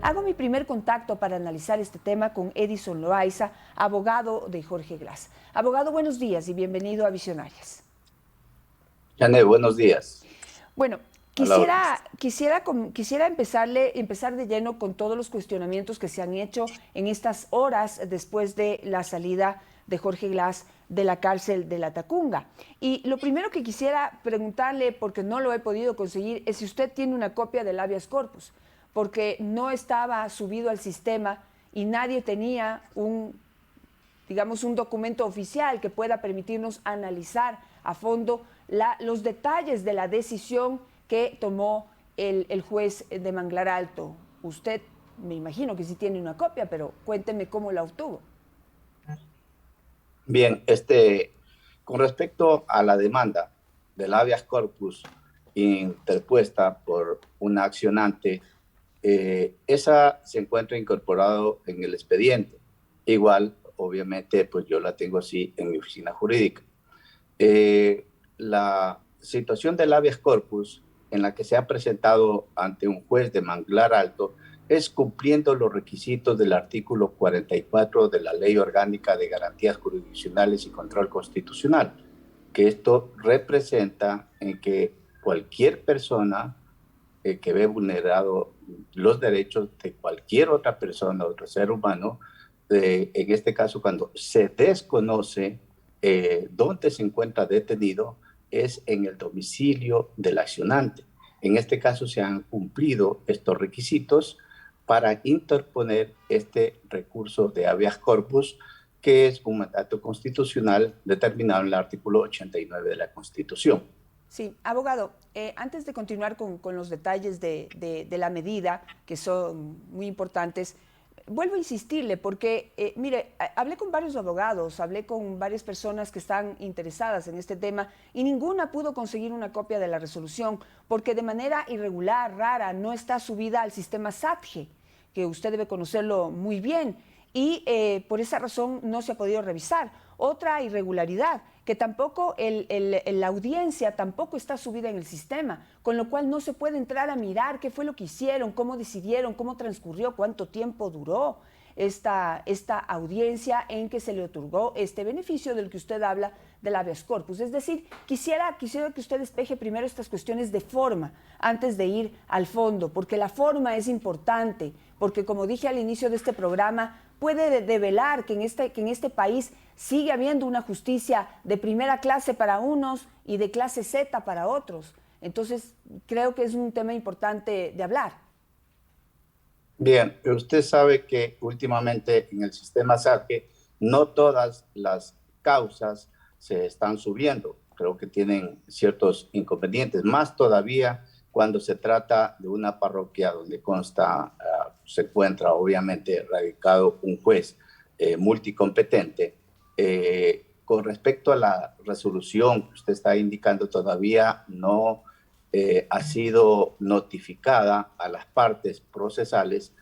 Hago mi primer contacto para analizar este tema con Edison Loaiza, abogado de Jorge Glass. Abogado, buenos días y bienvenido a Visionarias. Janet, buenos días. Bueno, A la orden. quisiera empezar de lleno con todos los cuestionamientos que se han hecho en estas horas después de la salida de Jorge Glass de la cárcel de La Tacunga. Y lo primero que quisiera preguntarle, porque no lo he podido conseguir, es si usted tiene una copia del habeas corpus, porque no estaba subido al sistema y nadie tenía digamos, un documento oficial que pueda permitirnos analizar a fondo los detalles de la decisión que tomó el juez de Manglar Alto. Usted, me imagino que sí tiene una copia, pero cuénteme cómo la obtuvo. Bien, con respecto a la demanda del habeas corpus interpuesta por una accionante, esa se encuentra incorporado en el expediente. Igual, obviamente, pues yo la tengo así en mi oficina jurídica. La situación del habeas corpus en la que se ha presentado ante un juez de Manglar Alto es cumpliendo los requisitos del artículo 44 de la Ley Orgánica de Garantías Jurisdiccionales y Control Constitucional, que esto representa en que cualquier persona que ve vulnerado los derechos de cualquier otra persona, otro ser humano, en este caso cuando se desconoce dónde se encuentra detenido, es en el domicilio del accionante. En este caso se han cumplido estos requisitos para interponer este recurso de habeas corpus, que es un mandato constitucional determinado en el artículo 89 de la Constitución. Sí, abogado, antes de continuar con los detalles de la medida, que son muy importantes, vuelvo a insistirle porque, mire, hablé con varios abogados, hablé con varias personas que están interesadas en este tema y ninguna pudo conseguir una copia de la resolución porque de manera irregular, rara, no está subida al sistema SATGE, que usted debe conocerlo muy bien, y por esa razón no se ha podido revisar. Otra irregularidad, que tampoco la audiencia tampoco está subida en el sistema, con lo cual no se puede entrar a mirar qué fue lo que hicieron, cómo decidieron, cómo transcurrió, cuánto tiempo duró esta audiencia en que se le otorgó este beneficio del que usted habla del habeas corpus. Es decir, quisiera que usted despeje primero estas cuestiones de forma antes de ir al fondo, porque la forma es importante, porque como dije al inicio de este programa, puede develar que en este país sigue habiendo una justicia de primera clase para unos y de clase Z para otros. Entonces, creo que es un tema importante de hablar. Bien, usted sabe que últimamente en el sistema SATGE no todas las causas se están subiendo. Creo que tienen ciertos inconvenientes, más todavía cuando se trata de una parroquia donde se encuentra obviamente radicado un juez multicompetente. Con respecto a la resolución que usted está indicando, todavía no ha sido notificada a las partes procesales.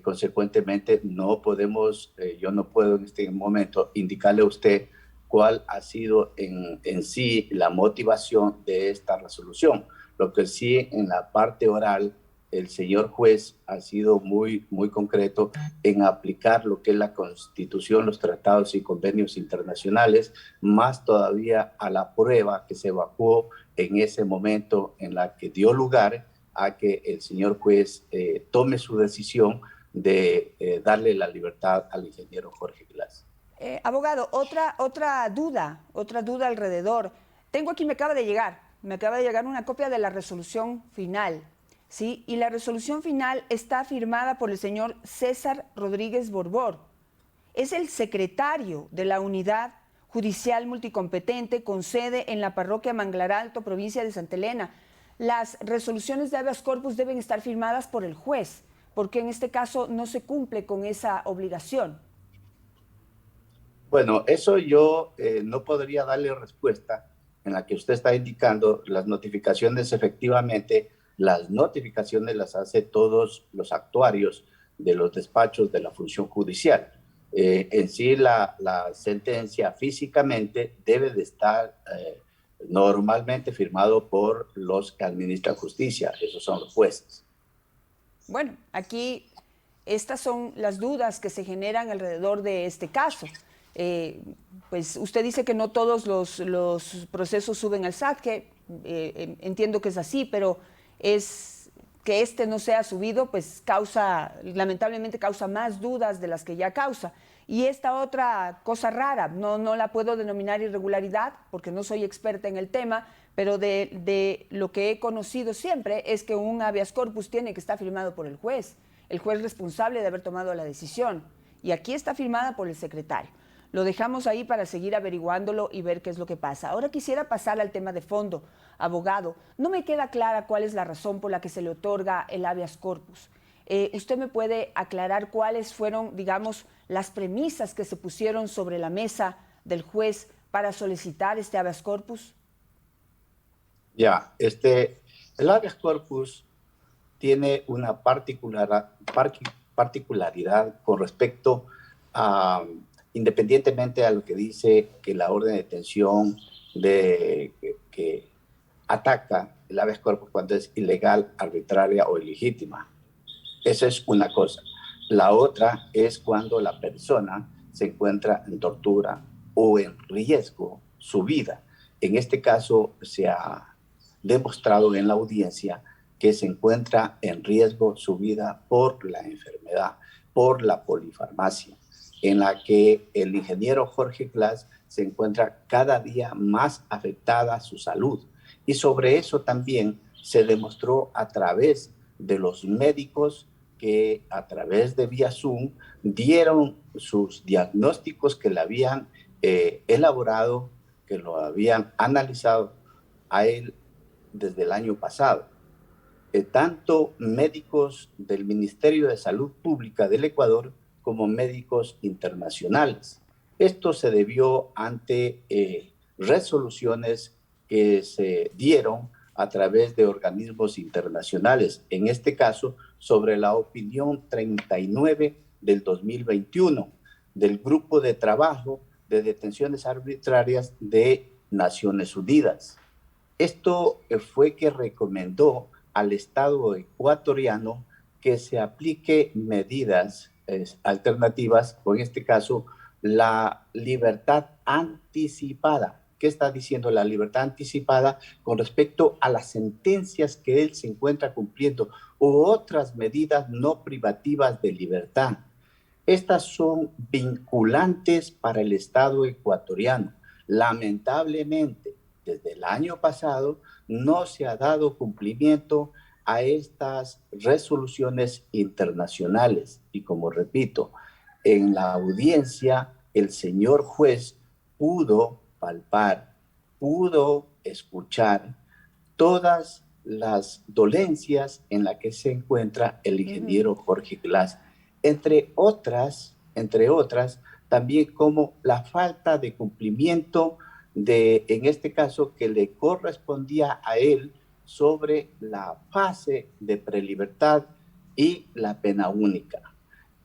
Consecuentemente, yo no puedo en este momento indicarle a usted cuál ha sido en sí la motivación de esta resolución. Lo que sí, en la parte oral, el señor juez ha sido muy, muy concreto en aplicar lo que es la Constitución, los tratados y convenios internacionales, más todavía a la prueba que se evacuó en ese momento en la que dio lugar a que el señor juez tome su decisión de darle la libertad al ingeniero Jorge Glass. Abogado, otra duda alrededor. Tengo aquí, me acaba de llegar una copia de la resolución final, ¿sí? Y la resolución final está firmada por el señor César Rodríguez Borbor. Es el secretario de la Unidad Judicial Multicompetente con sede en la parroquia Manglar Alto, provincia de Santa Elena. Las resoluciones de habeas corpus deben estar firmadas por el juez, porque en este caso no se cumple con esa obligación. Bueno, eso yo no podría darle respuesta en la que usted está indicando. Las notificaciones, efectivamente, las notificaciones las hace todos los actuarios de los despachos de la función judicial. En sí, la sentencia físicamente debe de estar normalmente firmado por los que administran justicia, esos son los jueces. Bueno, aquí estas son las dudas que se generan alrededor de este caso. Pues usted dice que no todos los procesos suben al SAT, que entiendo que es así, pero es que este no sea subido, pues lamentablemente causa más dudas de las que ya causa. Y esta otra cosa rara, no la puedo denominar irregularidad porque no soy experta en el tema, pero de lo que he conocido siempre es que un habeas corpus tiene que estar firmado por el juez responsable de haber tomado la decisión. Y aquí está firmada por el secretario. Lo dejamos ahí para seguir averiguándolo y ver qué es lo que pasa. Ahora quisiera pasar al tema de fondo. Abogado, no me queda clara cuál es la razón por la que se le otorga el habeas corpus. ¿Usted me puede aclarar cuáles fueron, digamos, las premisas que se pusieron sobre la mesa del juez para solicitar este habeas corpus? Ya, el habeas corpus tiene una particularidad con respecto a, independientemente a lo que dice que la orden de detención que ataca el habeas corpus cuando es ilegal, arbitraria o ilegítima. Esa es una cosa. La otra es cuando la persona se encuentra en tortura o en riesgo su vida. En este caso se ha demostrado en la audiencia que se encuentra en riesgo su vida por la enfermedad, por la polifarmacia, en la que el ingeniero Jorge Glass se encuentra cada día más afectada su salud. Y sobre eso también se demostró a través de los médicos que a través de vía Zoom dieron sus diagnósticos que le habían elaborado, que lo habían analizado a él desde el año pasado. Tanto médicos del Ministerio de Salud Pública del Ecuador como médicos internacionales. Esto se debió ante resoluciones que se dieron a través de organismos internacionales, en este caso sobre la opinión 39 del 2021 del Grupo de Trabajo de Detenciones Arbitrarias de Naciones Unidas. Esto fue que recomendó al Estado ecuatoriano que se aplique medidas alternativas, o en este caso, la libertad anticipada. ¿Qué está diciendo la libertad anticipada con respecto a las sentencias que él se encuentra cumpliendo u otras medidas no privativas de libertad? Estas son vinculantes para el Estado ecuatoriano. Lamentablemente, desde el año pasado no se ha dado cumplimiento a estas resoluciones internacionales. Y como repito, en la audiencia el señor juez pudo palpar, pudo escuchar todas las dolencias en las que se encuentra el ingeniero Jorge Glass, entre otras, también como la falta de cumplimiento en este caso, que le correspondía a él sobre la fase de prelibertad y la pena única.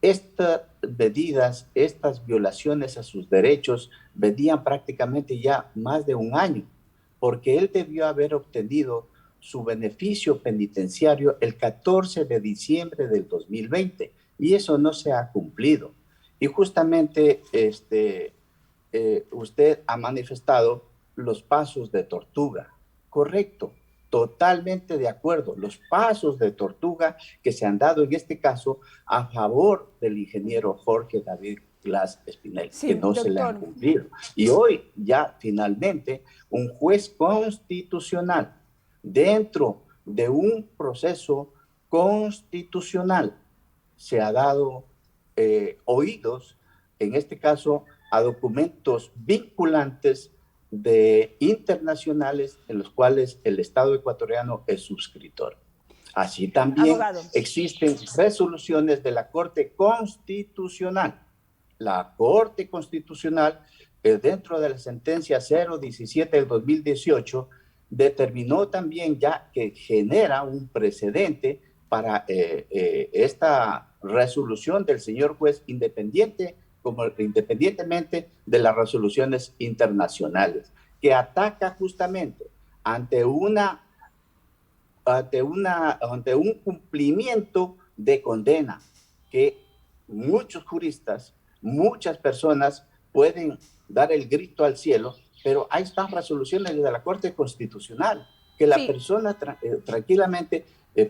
Estas medidas, estas violaciones a sus derechos venían prácticamente ya más de un año, porque él debió haber obtenido su beneficio penitenciario el 14 de diciembre del 2020 y eso no se ha cumplido. Y justamente usted ha manifestado los pasos de tortuga. Correcto, totalmente de acuerdo. Los pasos de tortuga que se han dado en este caso a favor del ingeniero Jorge David Glass Espinel, sí, que no doctor. Se le han cumplido. Y hoy ya finalmente un juez constitucional dentro de un proceso constitucional se ha dado oídos, en este caso, a documentos vinculantes internacionales en los cuales el Estado ecuatoriano es suscriptor. Así también existen resoluciones de la Corte Constitucional. La Corte Constitucional, dentro de la sentencia 017 del 2018, determinó también ya que genera un precedente para esta resolución del señor juez independientemente de las resoluciones internacionales, que ataca justamente ante un cumplimiento de condena, que muchos juristas, muchas personas pueden dar el grito al cielo, pero ahí están resoluciones de la Corte Constitucional, que la Sí. persona tranquilamente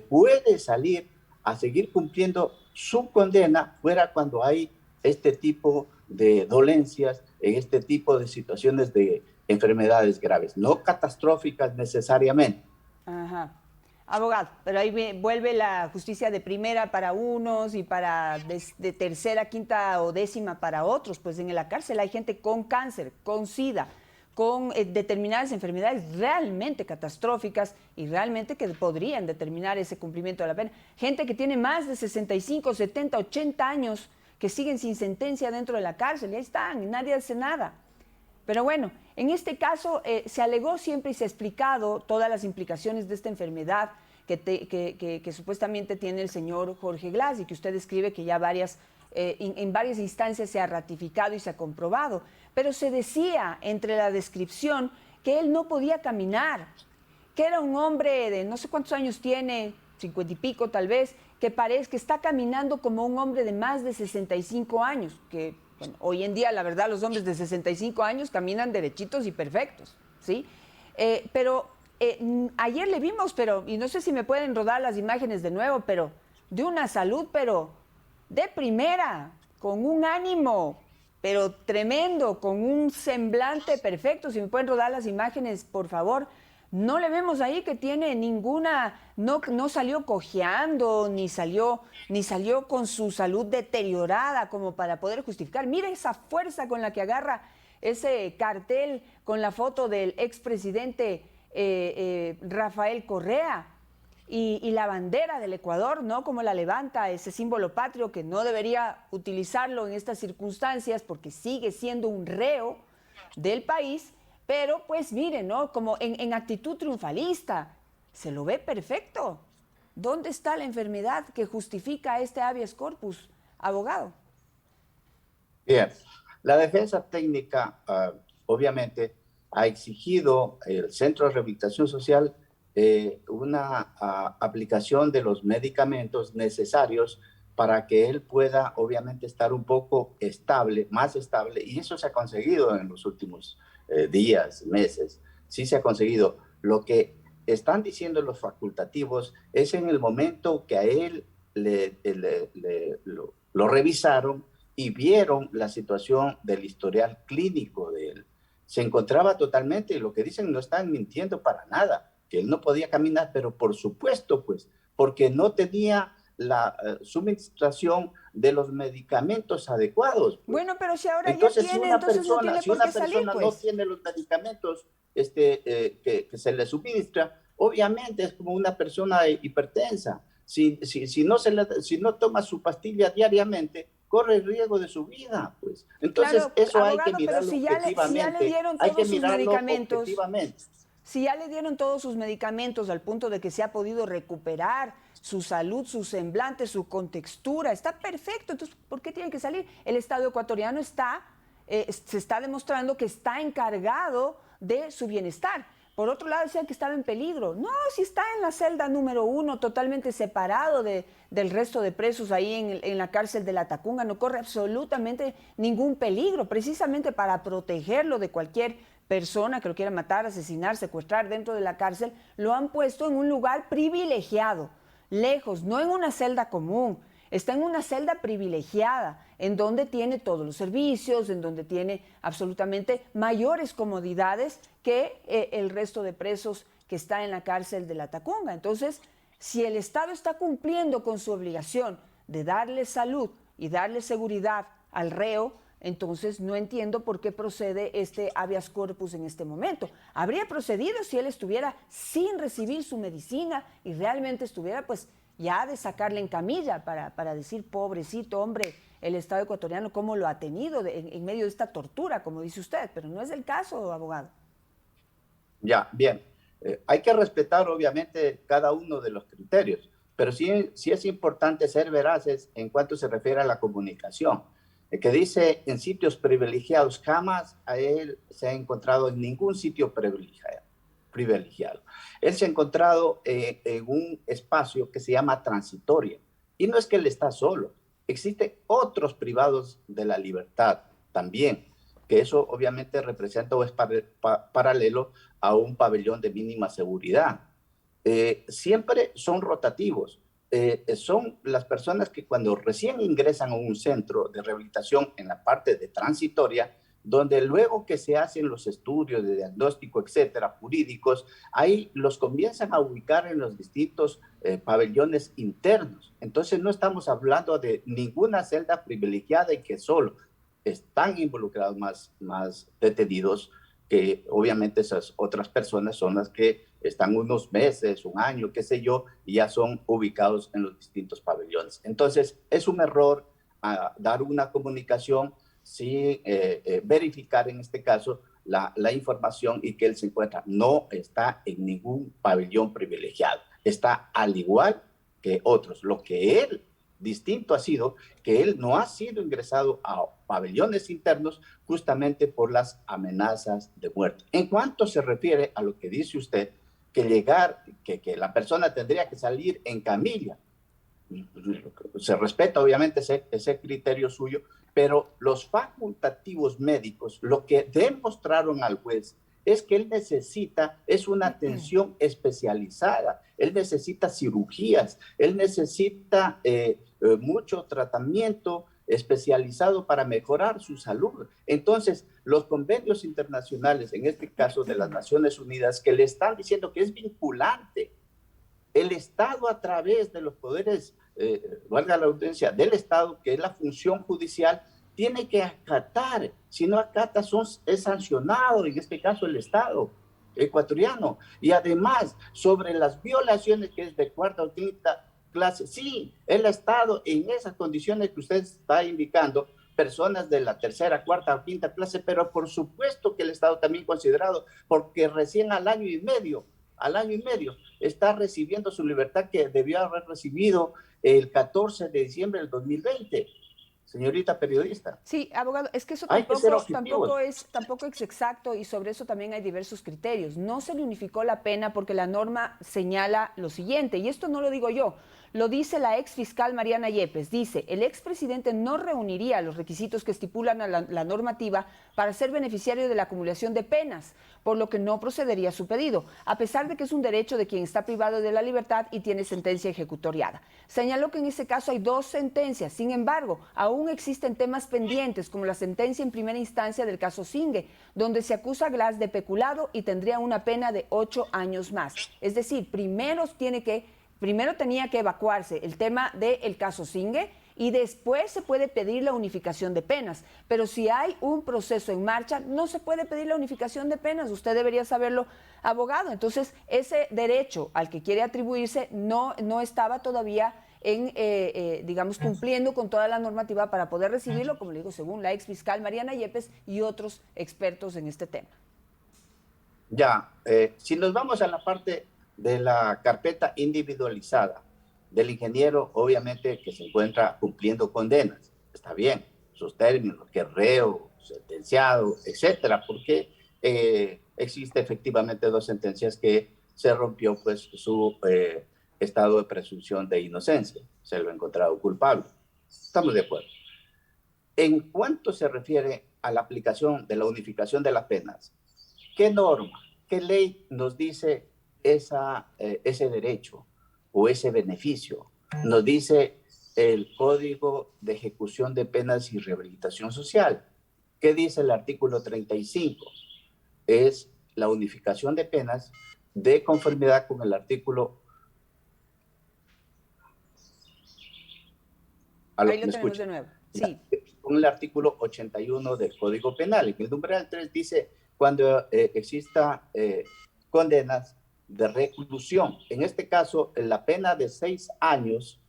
puede salir a seguir cumpliendo su condena fuera cuando hay este tipo de dolencias, en este tipo de situaciones de enfermedades graves, no catastróficas necesariamente. Ajá. Abogado, pero ahí vuelve la justicia de primera para unos y para de tercera, quinta o décima para otros. Pues en la cárcel hay gente con cáncer, con SIDA, con determinadas enfermedades realmente catastróficas y realmente que podrían determinar ese cumplimiento de la pena. Gente que tiene más de 65, 70, 80 años que siguen sin sentencia dentro de la cárcel y ahí están y nadie hace nada. Pero bueno, en este caso se alegó siempre y se ha explicado todas las implicaciones de esta enfermedad que supuestamente tiene el señor Jorge Glass y que usted describe que ya en varias instancias se ha ratificado y se ha comprobado. Pero se decía entre la descripción que él no podía caminar, que era un hombre de no sé cuántos años tiene, 50 y pico tal vez, que parece que está caminando como un hombre de más de 65 años, que bueno, hoy en día la verdad los hombres de 65 años caminan derechitos y perfectos, ¿sí? Pero ayer le vimos, y no sé si me pueden rodar las imágenes de nuevo, pero de una salud, pero de primera, con un ánimo, pero tremendo, con un semblante perfecto. Si me pueden rodar las imágenes, por favor. No le vemos ahí que tiene ninguna, no salió cojeando, ni salió con su salud deteriorada como para poder justificar. Mira esa fuerza con la que agarra ese cartel con la foto del expresidente Rafael Correa y la bandera del Ecuador, ¿no? Como la levanta, ese símbolo patrio que no debería utilizarlo en estas circunstancias porque sigue siendo un reo del país. Pero pues miren, ¿no? Como en actitud triunfalista, se lo ve perfecto. ¿Dónde está la enfermedad que justifica este habeas corpus, abogado? Bien, la defensa técnica obviamente ha exigido el Centro de Rehabilitación Social una aplicación de los medicamentos necesarios para que él pueda obviamente estar un poco estable, más estable, y eso se ha conseguido en los últimos días, meses, sí se ha conseguido. Lo que están diciendo los facultativos es en el momento que a él lo revisaron y vieron la situación del historial clínico de él. Se encontraba totalmente, y lo que dicen no están mintiendo para nada, que él no podía caminar, pero por supuesto, pues, porque no tenía la suministración de los medicamentos adecuados. Pues. Bueno, pero si ahora ya Entonces, tiene, entonces no tiene por qué salir, no pues. tiene los medicamentos que se le suministra, obviamente es como una persona hipertensa. Si no toma su pastilla diariamente, corre el riesgo de su vida, pues. Entonces, Claro, eso hay que abogado, pero mirarlo si ya le objetivamente, dieron hay que todos sus mirarlo medicamentos, objetivamente. si ya le dieron todos sus medicamentos al punto de que se ha podido recuperar su salud, su semblante, su contextura, está perfecto. Entonces, ¿por qué tiene que salir? El Estado ecuatoriano se está demostrando que está encargado de su bienestar. Por otro lado, decían que estaba en peligro. No, si está en la celda número 1, totalmente separado del resto de presos ahí en la cárcel de La Tacunga, no corre absolutamente ningún peligro, precisamente para protegerlo de cualquier persona que lo quiera matar, asesinar, secuestrar dentro de la cárcel, lo han puesto en un lugar privilegiado, lejos, no en una celda común. Está en una celda privilegiada, en donde tiene todos los servicios, en donde tiene absolutamente mayores comodidades que el resto de presos que está en la cárcel de La Tacunga. Entonces, si el Estado está cumpliendo con su obligación de darle salud y darle seguridad al reo, entonces no entiendo por qué procede este habeas corpus en este momento. Habría procedido si él estuviera sin recibir su medicina y realmente estuviera pues ya de sacarle en camilla para decir, pobrecito hombre, el Estado ecuatoriano cómo lo ha tenido en medio de esta tortura, como dice usted, pero no es el caso, abogado. Ya, bien. Hay que respetar, obviamente, cada uno de los criterios, pero sí es importante ser veraces en cuanto se refiere a la comunicación. El que dice en sitios privilegiados, jamás a él se ha encontrado en ningún sitio privilegiado. Él se ha encontrado en un espacio que se llama transitorio. Y no es que él está solo. Existen otros privados de la libertad también, que eso obviamente representa o es paralelo a un pabellón de mínima seguridad. Siempre son rotativos. Son las personas que cuando recién ingresan a un centro de rehabilitación en la parte de transitoria, donde luego que se hacen los estudios de diagnóstico, etcétera, jurídicos, ahí los comienzan a ubicar en los distintos pabellones internos. Entonces no estamos hablando de ninguna celda privilegiada y que solo están involucrados más detenidos, que obviamente esas otras personas son las que están unos meses, un año, qué sé yo, y ya son ubicados en los distintos pabellones. Entonces, es un error dar una comunicación sin verificar en este caso la información y que él se encuentra. No está en ningún pabellón privilegiado, está al igual que otros. Lo que él distinto ha sido que él no ha sido ingresado a pabellones internos justamente por las amenazas de muerte. En cuanto se refiere a lo que dice usted, que la persona tendría que salir en camilla, se respeta obviamente ese criterio suyo, pero los facultativos médicos lo que demostraron al juez es que él necesita, es una atención especializada, él necesita cirugías, él necesita mucho tratamiento especializado para mejorar su salud. Entonces, los convenios internacionales, en este caso de las Naciones Unidas, que le están diciendo que es vinculante, el Estado a través de los poderes, valga la audiencia, del Estado, que es la función judicial, tiene que acatar. Si no acata, es sancionado, en este caso el Estado ecuatoriano. Y además, sobre las violaciones que es de cuarta o quinta clase, sí, el Estado en esas condiciones que usted está indicando, personas de la tercera, cuarta o quinta clase, pero por supuesto que el Estado también considerado, porque recién al año y medio, está recibiendo su libertad que debió haber recibido el 14 de diciembre del 2020. Señorita periodista. Sí, abogado, es que eso Hay que ser tampoco es exacto y sobre eso también hay diversos criterios. No se le unificó la pena porque la norma señala lo siguiente, y esto no lo digo yo, lo dice la ex fiscal Mariana Yepes. Dice, el expresidente no reuniría los requisitos que estipulan a la normativa para ser beneficiario de la acumulación de penas, por lo que no procedería su pedido, a pesar de que es un derecho de quien está privado de la libertad y tiene sentencia ejecutoriada. Señaló que en ese caso hay 2 sentencias, sin embargo, aún existen temas pendientes, como la sentencia en primera instancia del caso Singue, donde se acusa a Glass de peculado y tendría una pena de 8 años más. Es decir, primero tenía que evacuarse el tema del caso Singue y después se puede pedir la unificación de penas. Pero si hay un proceso en marcha, no se puede pedir la unificación de penas. Usted debería saberlo, abogado. Entonces, ese derecho al que quiere atribuirse no estaba todavía digamos, cumpliendo con toda la normativa para poder recibirlo, como le digo, según la ex fiscal Mariana Yepes y otros expertos en este tema. Ya, si nos vamos a la parte de la carpeta individualizada del ingeniero, obviamente que se encuentra cumpliendo condenas, está bien, sus términos, que reo, sentenciado, etcétera, porque existe efectivamente 2 sentencias que se rompió pues su estado de presunción de inocencia, se lo ha encontrado culpable. Estamos de acuerdo. En cuanto se refiere a la aplicación de la unificación de las penas, ¿qué norma, qué ley nos dice ese derecho o ese beneficio? Nos dice el Código de Ejecución de Penas y Rehabilitación Social. ¿Qué dice el artículo 35? Es la unificación de penas de conformidad con el artículo... Ahí lo tenemos de nuevo, sí. Con el artículo 81 del Código Penal. Y el numeral 3 dice, cuando exista condenas de reclusión. En este caso, la pena de 6 años,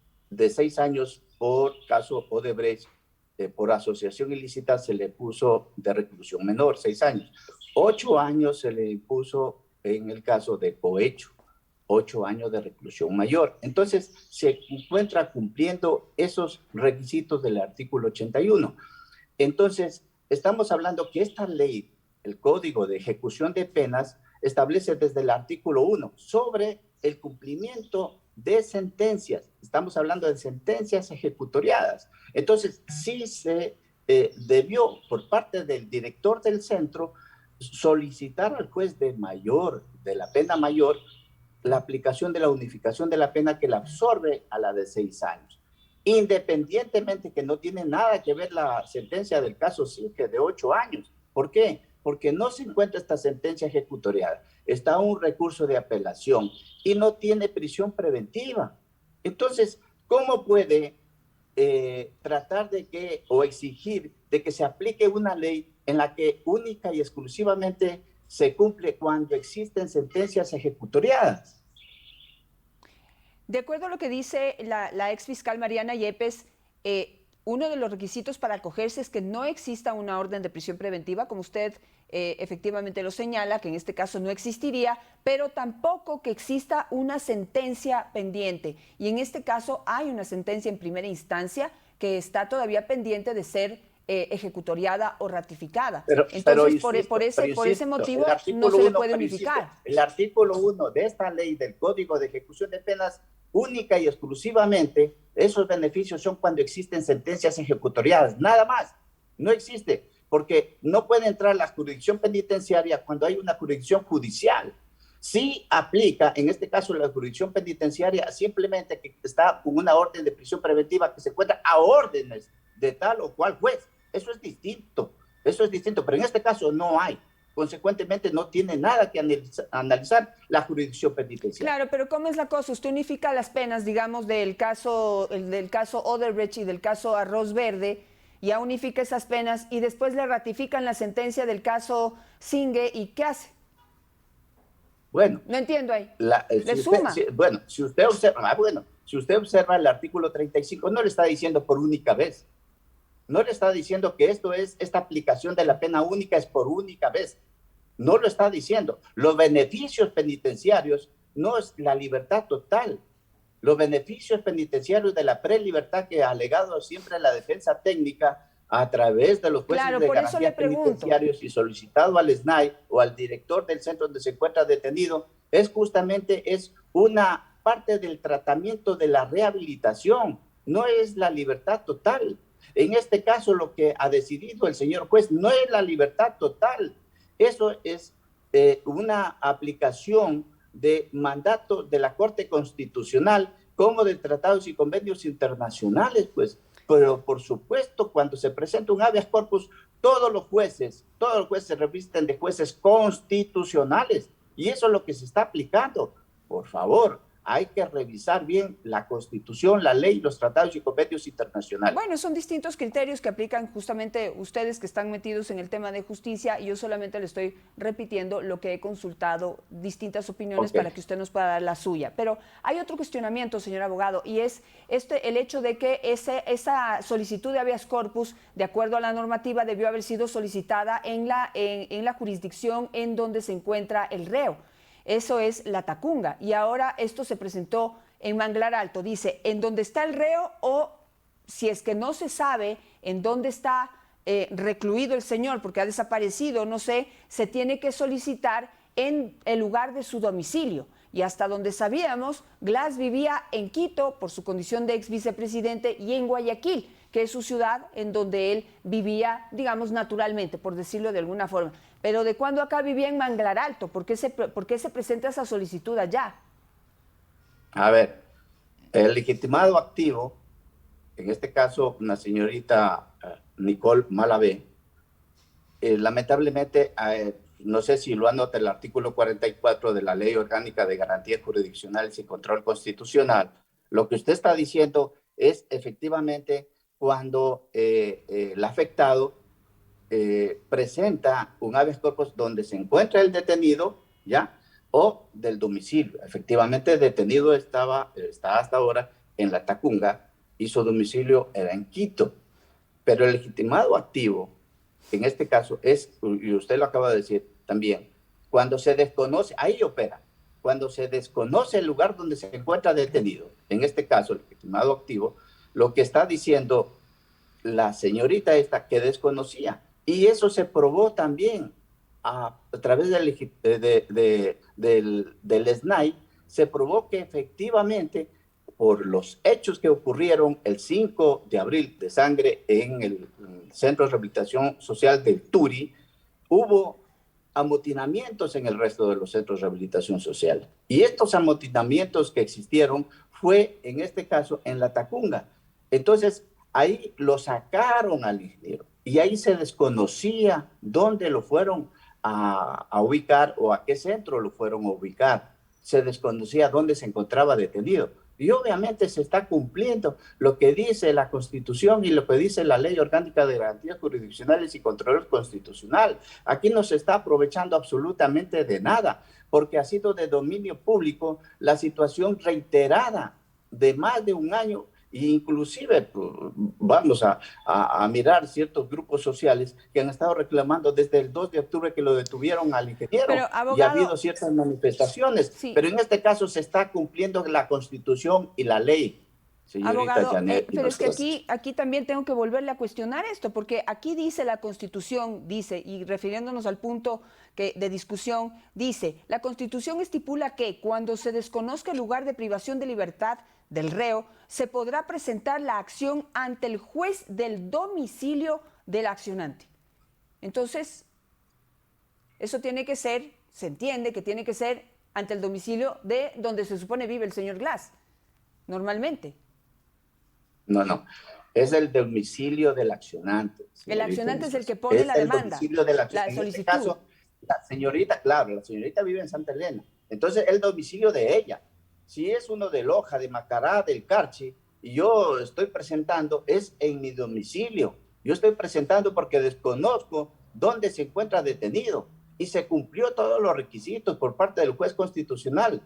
por caso Odebrecht, por asociación ilícita, se le puso de reclusión menor, 6 años. 8 años se le impuso en el caso de cohecho, 8 años de reclusión mayor. Entonces, se encuentra cumpliendo esos requisitos del artículo 81. Entonces, estamos hablando que esta ley, el Código de Ejecución de Penas, establece desde el artículo 1 sobre el cumplimiento de sentencias, estamos hablando de sentencias ejecutoriadas. Entonces, sí se debió, por parte del director del centro, solicitar al juez de la pena mayor, la aplicación de la unificación de la pena que la absorbe a la de 6 años. Independientemente que no tiene nada que ver la sentencia del caso Singe de 8 años. ¿Por qué? Porque no se encuentra esta sentencia ejecutoriada. Está un recurso de apelación y no tiene prisión preventiva. Entonces, ¿cómo puede tratar de que, o exigir de que se aplique una ley en la que única y exclusivamente se cumple cuando existen sentencias ejecutoriadas? De acuerdo a lo que dice la ex fiscal Mariana Yepes, uno de los requisitos para acogerse es que no exista una orden de prisión preventiva, como usted efectivamente lo señala, que en este caso no existiría, pero tampoco que exista una sentencia pendiente. Y en este caso hay una sentencia en primera instancia que está todavía pendiente de ser ejecutoriada o ratificada. Entonces, por ese motivo no se le puede unificar. El artículo 1 de esta ley del Código de Ejecución de Penas, única y exclusivamente, esos beneficios son cuando existen sentencias ejecutoriadas, nada más. No existe, porque no puede entrar la jurisdicción penitenciaria cuando hay una jurisdicción judicial. Sí aplica, en este caso, la jurisdicción penitenciaria simplemente que está con una orden de prisión preventiva que se encuentra a órdenes de tal o cual juez. Eso es distinto, pero en este caso no hay. Consecuentemente, no tiene nada que analizar la jurisdicción penitenciaria. Claro, pero ¿cómo es la cosa? Usted unifica las penas, digamos, del caso Odebrecht y del caso Arroz Verde, ya unifica esas penas y después le ratifican la sentencia del caso Singe, ¿y qué hace? Bueno. No entiendo ahí. ¿Le suma? Si usted observa el artículo 35, no le está diciendo por única vez. No le está diciendo que esta aplicación de la pena única es por única vez. No lo está diciendo. Los beneficios penitenciarios no es la libertad total. Los beneficios penitenciarios de la prelibertad que ha alegado siempre la defensa técnica a través de los jueces de garantía penitenciarios y solicitado al SNAI o al director del centro donde se encuentra detenido, es una parte del tratamiento de la rehabilitación, no es la libertad total. En este caso, lo que ha decidido el señor juez no es la libertad total. Eso es una aplicación de mandato de la Corte Constitucional como de tratados y convenios internacionales, pues. Pero, por supuesto, cuando se presenta un habeas corpus, todos los jueces se revisten de jueces constitucionales. Y eso es lo que se está aplicando. Por favor, hay que revisar bien la Constitución, la ley, los tratados y convenios internacionales. Bueno, son distintos criterios que aplican justamente ustedes que están metidos en el tema de justicia y yo solamente le estoy repitiendo lo que he consultado, distintas opiniones para que usted nos pueda dar la suya. Pero hay otro cuestionamiento, señor abogado, y es el hecho de que esa solicitud de habeas corpus, de acuerdo a la normativa, debió haber sido solicitada en la jurisdicción en donde se encuentra el reo. Eso es la Tacunga. Y ahora esto se presentó en Manglar Alto. Dice, en dónde está el reo o si es que no se sabe en dónde está recluido el señor porque ha desaparecido, no sé, se tiene que solicitar en el lugar de su domicilio. Y hasta donde sabíamos, Glass vivía en Quito por su condición de ex vicepresidente y en Guayaquil, que es su ciudad en donde él vivía, digamos, naturalmente, por decirlo de alguna forma. Pero ¿de cuándo acá vivía en Manglar Alto? ¿Por qué se presenta esa solicitud allá? A ver, el legitimado activo, en este caso una señorita Nicole Malavé, lamentablemente, no sé si lo anota el artículo 44 de la Ley Orgánica de Garantías Jurisdiccionales y Control Constitucional, lo que usted está diciendo es efectivamente cuando el afectado presenta un habeas corpus donde se encuentra el detenido, ¿ya? O del domicilio. Efectivamente, el detenido está hasta ahora en la Tacunga y su domicilio era en Quito. Pero el legitimado activo, en este caso, y usted lo acaba de decir también, cuando se desconoce, ahí opera, cuando se desconoce el lugar donde se encuentra detenido, en este caso, el legitimado activo, lo que está diciendo la señorita esta que desconocía. Y eso se probó también a través del SNAI, se probó que efectivamente, por los hechos que ocurrieron el 5 de abril de sangre en el Centro de Rehabilitación Social del Turi, hubo amotinamientos en el resto de los centros de rehabilitación social. Y estos amotinamientos que existieron fue, en este caso, en La Tacunga. Entonces, ahí lo sacaron al ingeniero y ahí se desconocía dónde lo fueron a ubicar o a qué centro lo fueron a ubicar. Se desconocía dónde se encontraba detenido. Y obviamente se está cumpliendo lo que dice la Constitución y lo que dice la Ley Orgánica de Garantías Jurisdiccionales y Control Constitucional. Aquí no se está aprovechando absolutamente de nada, porque ha sido de dominio público la situación reiterada de más de un año. E inclusive pues, vamos a mirar ciertos grupos sociales que han estado reclamando desde el 2 de octubre que lo detuvieron al ingeniero. Pero, abogado, y ha habido ciertas manifestaciones, sí, pero en este caso se está cumpliendo la Constitución y la ley, señorita abogado, Janet. pero es que aquí también tengo que volverle a cuestionar esto, porque aquí dice la Constitución, dice, y refiriéndonos al punto de discusión, dice, la Constitución estipula que cuando se desconozca el lugar de privación de libertad del reo, se podrá presentar la acción ante el juez del domicilio del accionante. Entonces, eso tiene que ser, se entiende que tiene que ser ante el domicilio de donde se supone vive el señor Glass, normalmente. No, es el domicilio del accionante. El accionante es el que pone la demanda, el domicilio del accionante. la En solicitud. este caso, la señorita, claro, la señorita vive en Santa Elena. Entonces, el domicilio de ella. Si es uno de Loja, de Macará, del Carchi, y yo estoy presentando, es en mi domicilio. Yo estoy presentando porque desconozco dónde se encuentra detenido. Y se cumplió todos los requisitos por parte del juez constitucional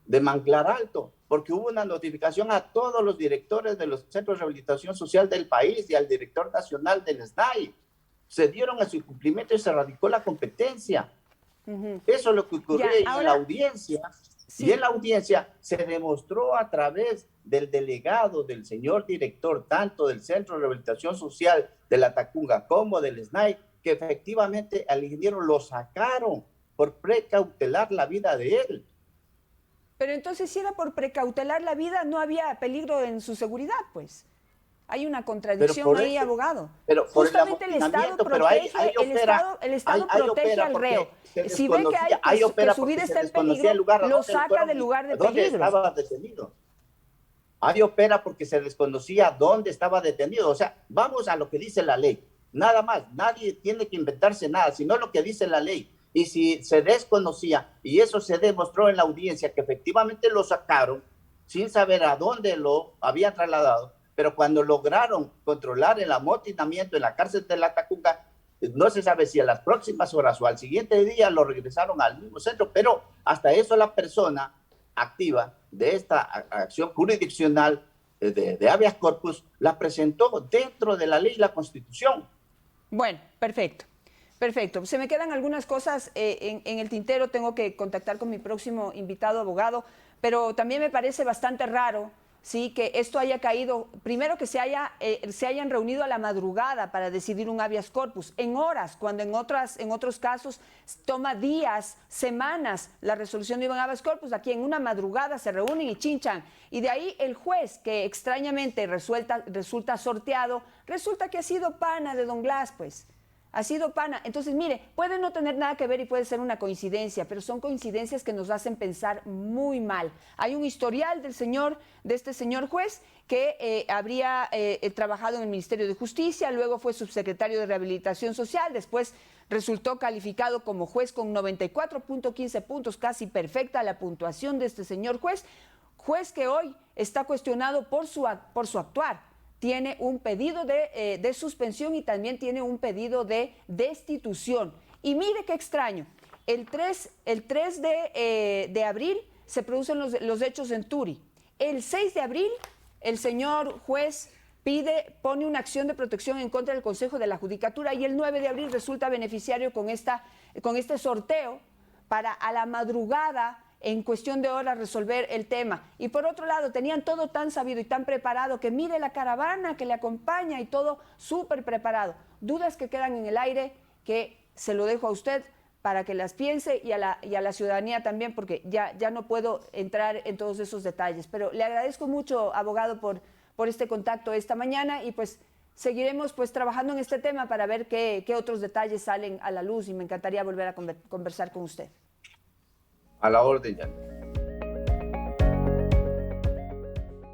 de Manglar Alto, porque hubo una notificación a todos los directores de los centros de rehabilitación social del país y al director nacional del SNAI. Se dieron a su cumplimiento y se radicó la competencia. Eso es lo que ocurrió en la audiencia. Sí. Y en la audiencia se demostró a través del delegado, del señor director, tanto del Centro de Rehabilitación Social de La Tacunga como del SNAI, que efectivamente al ingeniero lo sacaron por precautelar la vida de él. Pero entonces, si era por precautelar la vida, no había peligro en su seguridad, pues. Hay una contradicción ahí, abogado. Pero justamente el Estado protege, el Estado protege al reo. Si ve que su vida está en peligro, lo saca del lugar de peligro. Estaba detenido. Ahí opera porque se desconocía dónde estaba detenido. O sea, vamos a lo que dice la ley. Nada más, nadie tiene que inventarse nada, sino lo que dice la ley. Y si se desconocía, y eso se demostró en la audiencia, que efectivamente lo sacaron sin saber a dónde lo habían trasladado, pero cuando lograron controlar el amotinamiento en la cárcel de La Tacunga, no se sabe si a las próximas horas o al siguiente día lo regresaron al mismo centro, pero hasta eso la persona activa de esta acción jurisdiccional de habeas corpus la presentó dentro de la ley y la Constitución. Bueno, perfecto. Perfecto. Se me quedan algunas cosas en el tintero. Tengo que contactar con mi próximo invitado abogado, pero también me parece bastante raro, sí, que esto haya caído, primero que se hayan reunido a la madrugada para decidir un habeas corpus, en horas, cuando en otros casos toma días, semanas la resolución de un habeas corpus. Aquí en una madrugada se reúnen y chinchan. Y de ahí el juez, que extrañamente resulta sorteado, resulta que ha sido pana de don Glass, pues. Ha sido pana. Entonces, mire, puede no tener nada que ver y puede ser una coincidencia, pero son coincidencias que nos hacen pensar muy mal. Hay un historial de este señor juez que habría trabajado en el Ministerio de Justicia, luego fue subsecretario de Rehabilitación Social, después resultó calificado como juez con 94.15 puntos, casi perfecta la puntuación de este señor juez que hoy está cuestionado por su actuar. Tiene un pedido de suspensión y también tiene un pedido de destitución. Y mire qué extraño, el 3 de abril se producen los hechos en Turi. El 6 de abril el señor juez pone una acción de protección en contra del Consejo de la Judicatura y el 9 de abril resulta beneficiario con este sorteo para a la madrugada, en cuestión de horas, resolver el tema. Y por otro lado, tenían todo tan sabido y tan preparado que mire la caravana que le acompaña y todo súper preparado. Dudas que quedan en el aire, que se lo dejo a usted para que las piense y a la ciudadanía también, porque ya no puedo entrar en todos esos detalles. Pero le agradezco mucho, abogado, por este contacto esta mañana y pues seguiremos pues trabajando en este tema para ver qué otros detalles salen a la luz y me encantaría volver a conversar con usted. A la orden, ya.